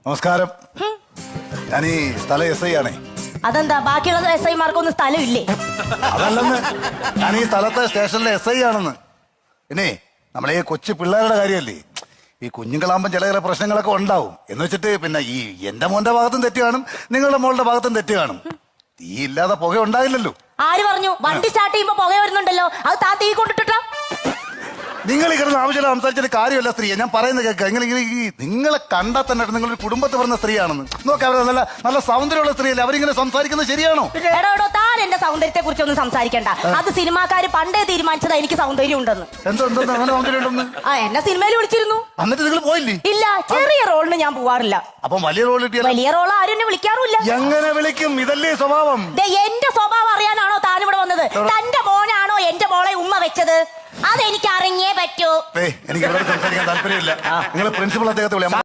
നമസ്കാരം. ഞാൻ ഈ സ്ഥലം SI ആണേ. അതെന്താ ബാക്കിയുള്ള SI മാർക്കൊന്നും സ്ഥലമില്ലേ? അതല്ലെന്ന്, ഞാൻ ഈ സ്ഥലത്തെ സ്റ്റേഷനിലെ SI ആണെന്ന്. പിന്നെ നമ്മളെ ഈ കൊച്ചു പിള്ളേരുടെ കാര്യമല്ലേ, ഈ കുഞ്ഞുങ്ങളാകുമ്പോൾ ചില പ്രശ്നങ്ങളൊക്കെ ഉണ്ടാവും. എന്ന് വെച്ചിട്ട് പിന്നെ ഈ എന്റെ മോന്റെ ഭാഗത്തും തെറ്റ് കാണും, നിങ്ങളുടെ മോളുടെ ഭാഗത്തും തെറ്റ് കാണും. തീ ഇല്ലാതെ പുക ഉണ്ടാകില്ലല്ലോ. ആര് പറഞ്ഞു? വണ്ടി സ്റ്റാർട്ട് ചെയ്യുമ്പോ പുക വരുന്നുണ്ടല്ലോ, അത് താ തീ കൊണ്ടിട്ടാ. നിങ്ങൾ ഈ കിടന്ന് ആവശ്യമില്ല സംസാരിച്ചിട്ട് കാര്യമല്ല സ്ത്രീയെ. ഞാൻ പറയുന്നത് കേൾക്കുക. നിങ്ങളെ കണ്ടാൽ തന്നെ നിങ്ങളൊരു കുടുംബത്തിൽ പറഞ്ഞ സ്ത്രീയാണെന്ന് നോക്കാം. അവർ നല്ല നല്ല സൗന്ദര്യമുള്ള സ്ത്രീയല്ലേ, അവരിങ്ങനെ സംസാരിക്കുന്നത് ശരിയാണോ? എടോ താൻ എന്റെ സൗന്ദര്യത്തെ കുറിച്ചൊന്നും സംസാരിക്കണ്ട. അത് സിനിമാക്കാര് പണ്ടേ തീരുമാനിച്ചതാ എനിക്ക് സൗന്ദര്യം ഉണ്ടെന്ന്. എന്തോ അങ്ങനെ സൗന്ദര്യം ഉണ്ടെന്ന്? എന്നെ സിനിമയിൽ വിളിച്ചിരുന്നു. എന്നിട്ട് നിങ്ങൾ പോയില്ലേ? ഇല്ല, ചെറിയ റോളിന് ഞാൻ പോവാറില്ല. അപ്പം വലിയ റോൾ കിട്ടിയ വലിയ റോൾ ആരും എന്നെ വിളിക്കാറുമില്ല. എങ്ങനെ വിളിക്കും? ഇതല്ലേ സ്വഭാവം. എന്റെ സ്വഭാവം അറിയാനാണോ താൻ ഇവിടെ വന്നത്? തന്റെ മോനാണോ എന്റെ മോളെ ഉമ്മ വെച്ചത്? അതെനിക്ക് അറിഞ്ഞേ പറ്റൂ. എനിക്ക് ഇവിടെ സംസാരിക്കാൻ താല്പര്യമില്ല. നിങ്ങൾ പ്രിൻസിപ്പൾ അദ്ദേഹത്തെ വിളിയാ.